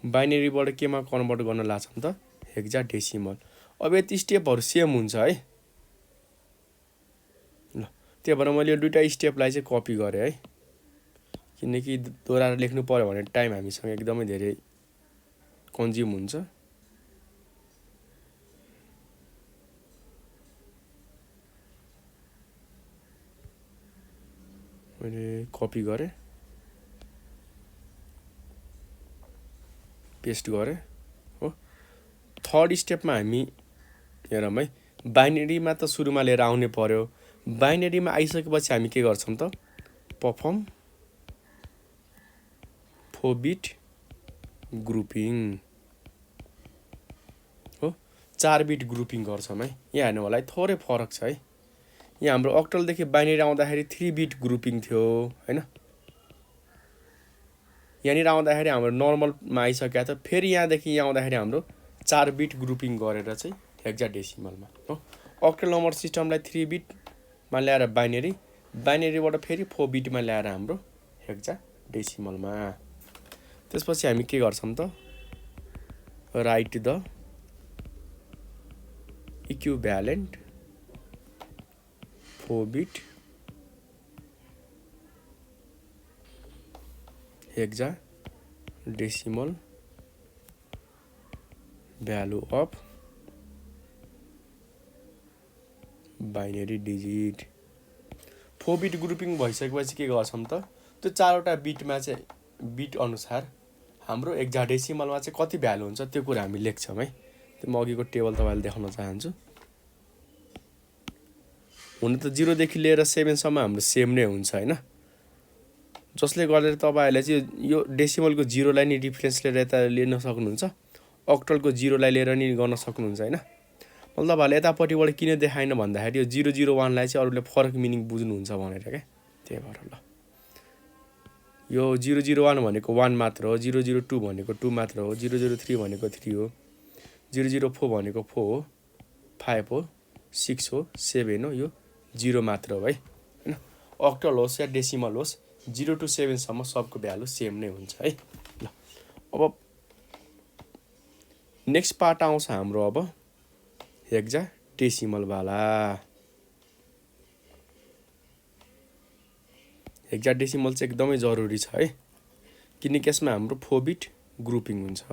बाइनेरीबाट केमा कन्भर्ट गर्न लाग्छौँ त, हेक्साडेसिमल। अब यति स्टेपहरु सेम हुन्छ है। ल त्यही भएर मैले यो दुईटा स्टेपलाई चाहिँ कपी गरेँ है, किनकि दोहोऱ्याएर लेख्नु पर्यो भने टाइम हामीसँग एकदमै धेरै कन्ज्युम हुन्छ। मैले कपी गरेँ, पेस्ट गरेँ हो। थर्ड स्टेपमा हामी हेरौँ है, बाइनेरीमा त सुरुमा लिएर आउनै पर्यो। बाइनेरीमा आइसकेपछि हामी के गर्छौँ त, परफर्म 4 बिट ग्रुपिङ हो, 4 बिट ग्रुपिङ गर्छौँ है। यहाँ हेर्नु होला है, थोरै फरक छ है। यहाँ हाम्रो अक्टलदेखि बाइनेरी आउँदाखेरि 3 बिट ग्रुपिङ थियो हैन, यहाँनिर आउँदाखेरि हाम्रो नर्मलमा आइसकेको थियो। फेरि यहाँदेखि यहाँ आउँदाखेरि हाम्रो 4 बिट ग्रुपिङ गरेर चाहिँ हेक्साडेसिमलमा हो। अक्टल नम्बर सिस्टमलाई 3 बिटमा ल्याएर बाइनेरी, बाइनेरीबाट फेरि 4 बिटमा ल्याएर हाम्रो हेक्साडेसिमलमा। त्यसपछि हामी के गर्छौँ त, right the equivalent 4 beet hexadecimal value of binary digit. 4 beet grouping भइसकेपछि के गर्छौँ त, त्यो 4वटा बिटमा चाहिँ बिट अनुसार हाम्रो हेक्साडेसिमलमा चाहिँ कति भ्यालु हुन्छ त्यो कुरा हामी लेख्छौँ है। त्यो म अघिको टेबल तपाईँलाई देखाउन चाहन्छु। हुन त 0 देखि लिएर 7 सम्म हाम्रो सेम नै हुन्छ हैन, जसले गर्दा तपाईहरुले चाहिँ यो डेसिमलको 0 लाई नि रिफरेन्स लिएर यता लिन सक्नुहुन्छ, अक्टलको 0 लाई लिएर नि गर्न सक्नुहुन्छ हैन। मैले तपाईहरुले यतापट्टिबाट किन देखाइन भन्दाखेरि यो 001 लाई चाहिँ अरूले फरक मिनिङ बुझ्नुहुन्छ भनेर के, त्यही भएर ल। यो 001 भनेको 1 मात्र हो, 002 भनेको 2 मात्र हो, 003 भनेको 3 हो, 004 भनेको 4 हो, 5 हो, 6 हो, 7 हो, यो 0 मात्र हो है हैन। अक्टल होस् या डेसिमल होस् 0 to 7 सम्म सबको भ्यालु सेम नै हुन्छ है ल। अब नेक्स्ट पार्ट आउँछ हाम्रो अब हेक्साडेसिमल वाला। हेक्साडेसिमल चाहिँ एकदमै जरुरी छ है, किनकि यसमा हाम्रो 4 बिट ग्रुपिङ हुन्छ।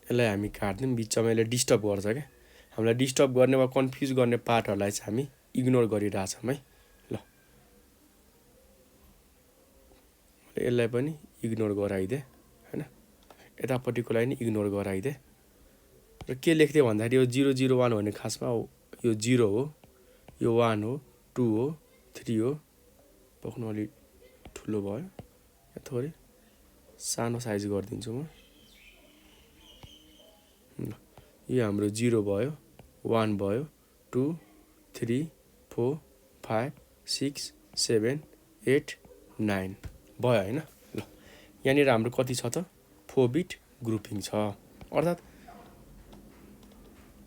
यसलाई हामी काट्दियौँ, बिचमा यसले डिस्टर्ब गर्छ क्या, हामीलाई डिस्टर्ब गर्ने वा कन्फ्युज गर्ने पार्टहरूलाई चाहिँ हामी इग्नोर गरिरहेछौँ है ल। यसलाई पनि इग्नोर गराइदिए हैन, यतापट्टिकोलाई नि इग्नोर गराइदिए। र के लेख्थ्यो भन्दाखेरि यो 001 भन्ने खासमा यो 0 हो, यो 1 हो, 2 हो, 3 हो। पक्नु अलि ठुलो भयो, थोरै सानो साइज गरिदिन्छु म। यो हाम्रो 0 भयो, 1 भयो, 2 3 4 5 6 7 8 9 भयो हैन ल। यहाँनिर हाम्रो कति छ त, 4 बिट ग्रुपिङ छ। अर्थात्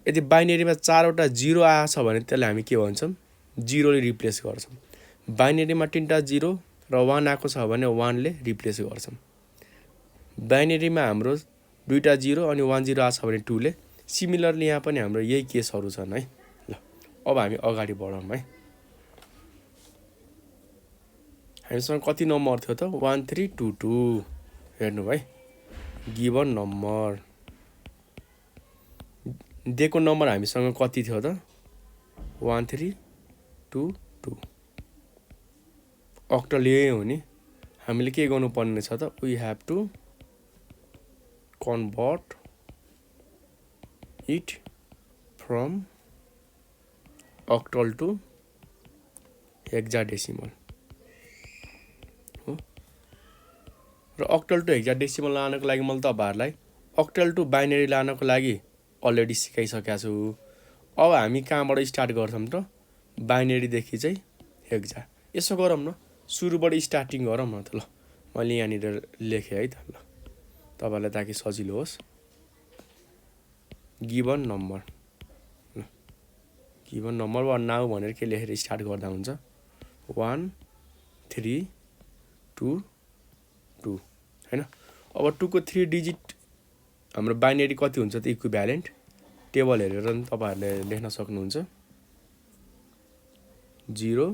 यदि बाइनरीमा 4वटा 0 आएछ भने त्यसलाई हामी के भन्छौँ, 0 ले रिप्लेस गर्छौँ। बाइनरीमा 3टा 0 र 1 आएको छ भने 1 ले रिप्लेस गर्छौँ। बाइनरीमा हाम्रो 2टा 0 अनि 1 0 आछ भने 2 ले। सिमिलरली यहाँ पनि हाम्रो यही केसहरू छन् है ल। अब हामी अगाडि बढौँ है। हामीसँग कति नम्बर थियो त, 1322 हेर्नु भाइ, गिवन नम्बर दिएको नम्बर हामीसँग कति थियो त, 1322। अक्टल यही हो नि, हामीले के गर्नुपर्ने छ त, we have to convert it from octal to hexadecimal हो। र अक्टल टु हेक्साडेसिमल लानको लागि मैले तपाईहरुलाई अक्टल टु बाइनरी लानको लागि अलरेडी सिकाइसकेको छु। अब हामी कहाँबाट स्टार्ट गर्छौँ त, बाइनरीदेखि चाहिँ हेक्सा। यसो गरौँ न, सुरुबाट स्टार्टिङ गरौँ न त ल। मैले यहाँनिर लेखेँ है त ल, तपाईहरुलाई ताकि सजिलो होस्। गिवन नम्बर ल, गिवन नम्बर वा नाउ भनेर के लेखेर स्टार्ट गर्दा हुन्छ, 1 3 2 2 हैन। अब 2 को 3 डिजिट हाम्रो बाइनरी कति हुन्छ त, इक्विभ्यालेन्ट टेबल हेरेर नि तपाईहरुले लेख्न सक्नुहुन्छ। 0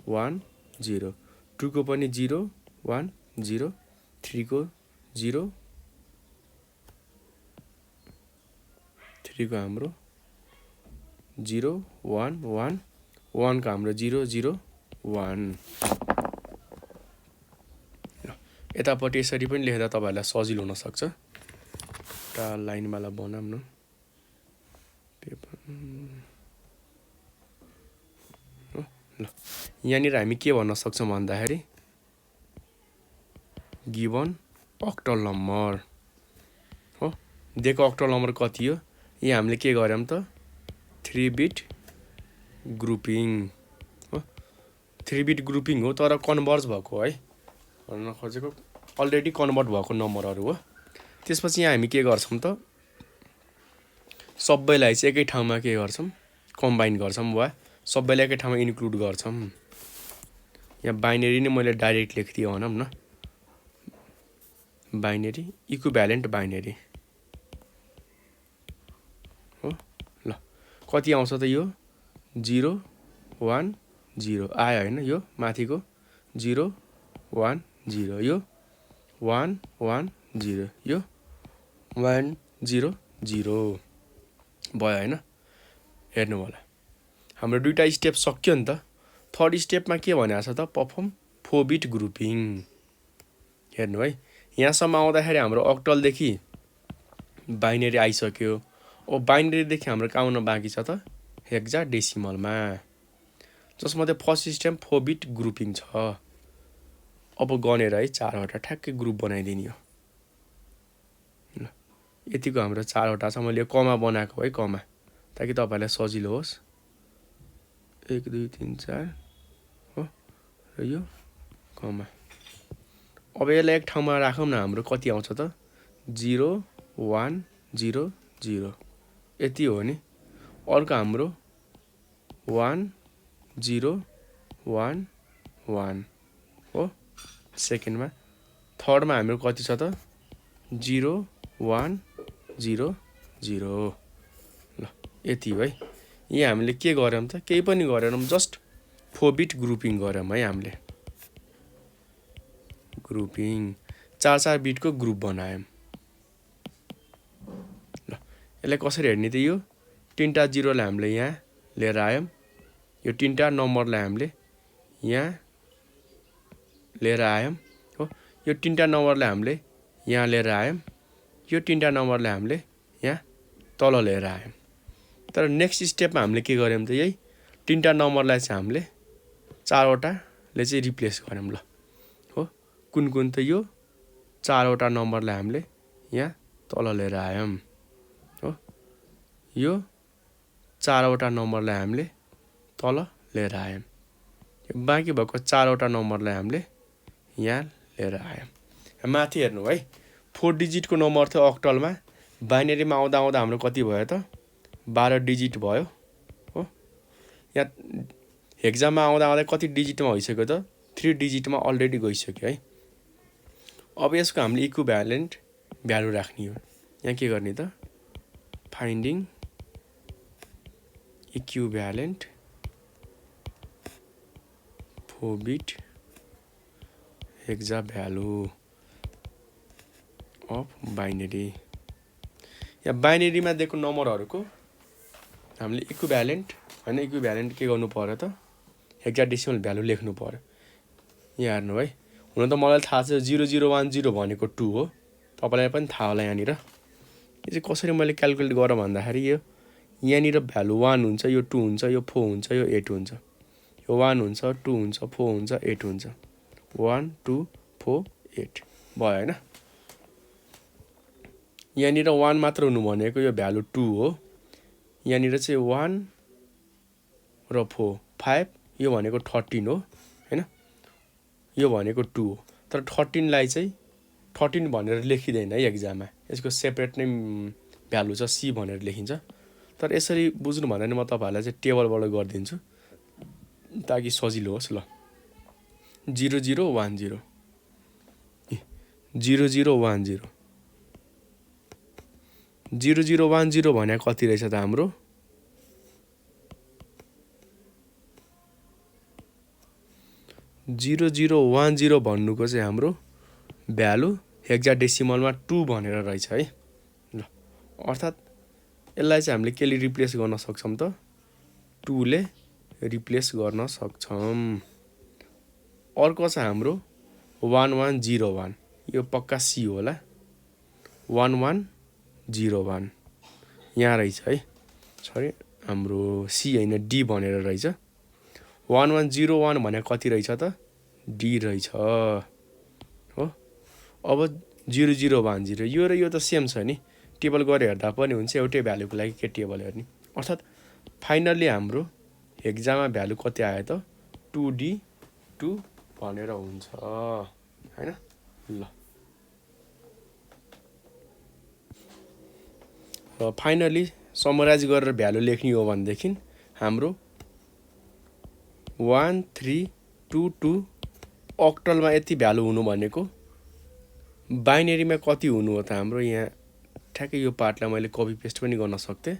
1 0, 2 को पनि 0 1 0, 3 को 0, 3 को हाम्रो 0 1 1, 1 को हाम्रो 0 0 1। यतापट्टि यसरी पनि लेख्दा तपाईहरुलाई सजिलो हुन सक्छ। एउटा लाइनवाला बनाऊँ न पेपर ल। यहाँनिर हामी के भन्न सक्छौँ भन्दाखेरि गिवन अक्टल नम्बर हो, दिएको अक्टल नम्बर कति हो, यहाँ हामीले के गर्यौँ त, 3 बिट ग्रुपिङ हो। 3 बिट ग्रुपिङ हो तर कन्भर्ज भएको है भन्न खोजेको, अलरेडी कन्भर्ट भएको नम्बरहरू हो। त्यसपछि यहाँ हामी के गर्छौँ त, सबैलाई चाहिँ एकै ठाउँमा के गर्छौँ कम्बाइन गर्छौँ वा सबैलाई एकै ठाउँमा इन्क्लुड गर्छौँ यहाँ बाइनरी नै मैले डाइरेक्ट लेखिदिएँ भनौँ न बाइनरी इक्विभ्यालेन्ट बाइनरी हो ल कति आउँछ त यो 0 1 0 आयो हैन यो माथिको 0 1 0 यो 1 1 0 यो 1 0 0 भयो हैन हेर्नु होला हाम्रो दुईटा स्टेप सक्यो नि त थर्ड स्टेपमा के भनेको छ त परफर्म 4 बिट ग्रुपिङ हेर्नु है यहाँसम्म आउँदाखेरि हाम्रो अक्टलदेखि बाइनरी आइसक्यो ओ बाइनरीदेखि हाम्रो कहाँ आउन बाँकी छ त हेक्साडेसिमलमा जसमध्ये फर्स्ट स्टेप 4 बिट ग्रुपिङ छ अब गनेर है चारवटा ठ्याक्कै ग्रुप बनाइदिने हो ल यतिको हाम्रो चारवटा छ मैले कमा बनाएको है कमा ताकि तपाईलाई सजिलो होस् 1 2 3 4 हो र यो कमा अब यसलाई एक ठाउँमा राखौँ न हाम्रो कति आउँछ त 0 1 0 0 यति हो नि अर्को हाम्रो 1 0 1 1 हो सेकेन्डमा थर्डमा हाम्रो कति छ त 0 1 0 0 ल यति हो है यहाँ हामीले के गर्यौं त केही पनि गरेनौं जस्ट 4 बिट ग्रुपिङ गर्यौं है हामीले ग्रुपिङ 4 बिटको ग्रुप बनायौं ल यसलाई कसरी हेर्ने त यो तीनटा जिरोलाई हामीले यहाँ लिएर आयौं यो तीनटा नम्बरलाई हामीले यहाँ लिएर आयौं हो यो तीनटा नम्बरलाई हामीले यहाँ लिएर आयौं यो तीनटा नम्बरलाई हामीले यहाँ तल लिएर आयौं तर नेक्स्ट स्टेपमा हामीले के गर्यौं त यही तीनटा नम्बरलाई चाहिँ हामीले चारवटाले चाहिँ रिप्लेस गर्यौं ल हो कुन कुन त यो चारवटा नम्बरलाई हामीले यहाँ तल लिएर आयौं हो यो चारवटा नम्बरलाई हामीले तल लिएर आयौं बाँकी भएको चारवटा नम्बरलाई हामीले यहाँ लिएर आयौं माथि हेर्नु है 4 डिजिटको नम्बर थियो अक्टलमा बाइनरीमा आउँदा आउँदा हाम्रो कति भयो त 12 डिजिट भयो हो यहाँ हेक्सामा आउँदा आउँदा कति डिजिटमा भइसक्यो त 3 डिजिटमा अलरेडी गइसक्यो है अब यसको हामीले इक्विभ्यालेन्ट भ्यालु राख्ने हो यहाँ के गर्ने त finding equivalent 4 beet hexa value of binary यहाँ बाइनरीमा दिएको नम्बरहरुको हामीले इक्विभ्यालेन्ट हैन इक्विभ्यालेन्ट के गर्नु पर्यो त हेक्साडेसिमल भ्यालु लेख्नु पर्यो यहाँ हेर्नु है हुन त मलाई थाहा छ 0010 भनेको 2 हो तपाईलाई पनि थाहा होला यहाँनिर यो चाहिँ कसरी मैले क्याल्कुलेट गरेर भन्दाखेरि यो यहाँनिर भ्यालु 1 हुन्छ यो 2 हुन्छ यो 4 हुन्छ यो 8 हुन्छ यो 1 हुन्छ 2 हुन्छ 4 हुन्छ 8 हुन्छ 1 2 4 8 भयो हैन यहाँनिर 1 मात्र हुनु भनेको यो भ्यालु 2 हो यहाँनिर चाहिँ 1 र 4 5 यो भनेको 13 हो हैन यो भनेको 2 हो तर 13 लाई चाहिँ 13 भनेर लेखिदैन है एक्जाममा यसको सेपरेट नै भ्यालु छ सी भनेर लेखिन्छ तर यसरी बुझ्नु भन्दा नि म तपाईहरुलाई चाहिँ टेबलबाट गर्दिन्छु ताकि सजिलो होस् ल 0010 0010 0010 भने कति रहेछ त हाम्रो 0010 भन्नुको चाहिँ हाम्रो भ्यालु हेक्साडेसिमलमा 2 भनेर रहेछ है ल अर्थात यसलाई चाहिँ हामीले केले रिप्लेस गर्न सक्छौं त 2 ले रिप्लेस गर्न सक्छौं अर्को छ हाम्रो 1101 यो पक्का सी होला 1101 यहाँ रहेछ है सरी हाम्रो सी हैन डी भनेर रहेछ 1101 भने कति रहेछ त डी रहेछ हो अब 0010 यो र यो त सेम छ नि टेबल गरे हेर्दा पनि हुन्छ एउटै भ्यालुको लागि के टेबल हेर्ने अर्थात फाइनली हाम्रो एक्जाममा भ्यालु कति आयो त 2D2 भनेर हुन्छ हैन ल फाइनली समराइज गरेर भ्यालु लेख्ने हो भनेदेखि हाम्रो 1322 अक्टलमा यति भ्यालु हुनु भनेको बाइनेरीमा कति हुनु हो त हाम्रो यहाँ ठ्याक्कै यो पार्टलाई मैले कपी पेस्ट पनि गर्न सक्थेँ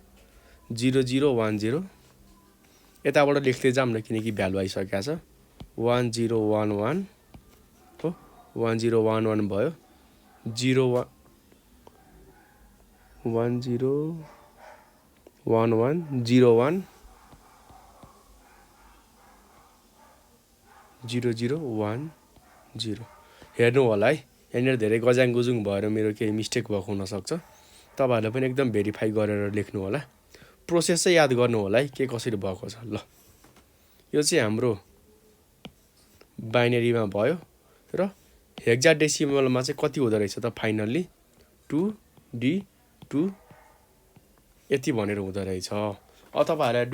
0010 यताबाट लेख्दै जाम न किनकि भ्यालु आइसकेको छ 1011 हो 1011 भयो 01 1011 0010 हेर्नु होला है यहाँनिर धेरै गजाङ गुजुङ भएर मेरो केही मिस्टेक भएको हुनसक्छ तपाईँहरूले पनि एकदम भेरिफाई गरेर लेख्नु होला प्रोसेस चाहिँ याद गर्नु होला है के कसरी भएको छ ल यो चाहिँ हाम्रो बाइनेरीमा भयो र हेक्साडेसिमलमा चाहिँ कति हुँदो रहेछ त फाइनल्ली 2D2 यति भनेर हुँदो रहेछ तपाईँहरूलाई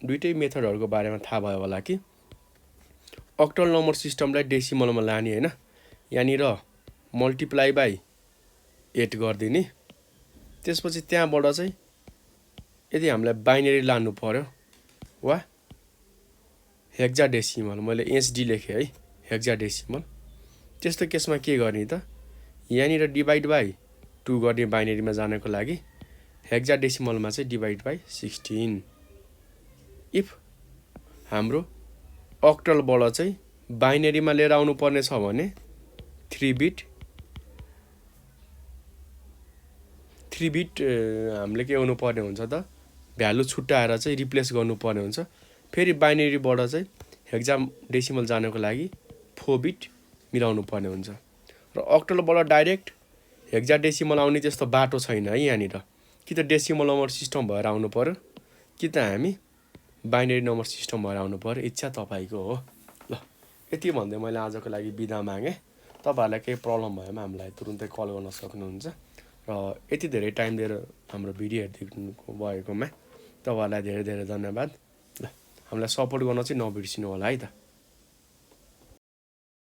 दुइटै मेथडहरूको बारेमा थाहा भयो होला कि अक्टल नम्बर सिस्टमलाई डेसिमलमा लाने हैन यहाँनिर मल्टिप्लाई बाई 8 गरिदिने त्यसपछि त्यहाँबाट चाहिँ यदि हामीलाई बाइनेरी लानु पर्यो वा हेक्साडेसिमल मैले एचडी लेखेँ है हेक्साडेसिमल त्यस्तो केसमा के गर्ने त यहाँनिर डिभाइड बाई 2 गर्ने बाइनेरीमा जानको लागि हेक्साडेसिमलमा चाहिँ डिभाइड बाई 16 इफ हाम्रो अक्टलबाट चाहिँ बाइनेरीमा लिएर आउनु पर्ने छ भने 3 बिट हामीले के गर्नु पर्ने हुन्छ त भ्यालु छुट्याएर चाहिँ रिप्लेस गर्नुपर्ने हुन्छ फेरि बाइनेरीबाट चाहिँ हेक्साडेसिमल जानको लागि 4 बिट मिलाउनु पर्ने हुन्छ र अक्टलबाट डाइरेक्ट हेक्साडेसिमल आउने त्यस्तो बाटो छैन है यहाँनिर कि त डेसिमल नम्बर सिस्टम भएर आउनु पर्यो कि त हामी बाइनेरी नम्बर सिस्टम भएर आउनु पर्यो इच्छा तपाईँको हो ल यति भन्दै मैले आजको लागि बिदा मागेँ तपाईँहरूलाई केही प्रब्लम भएमा हामीलाई तुरुन्तै कल गर्न सक्नुहुन्छ र यति धेरै टाइम दिएर हाम्रो भिडियो हेरिदिनु भएकोमा तपाईँहरूलाई धेरै धेरै धन्यवाद ल हामीलाई सपोर्ट गर्न चाहिँ नबिर्सिनु होला है त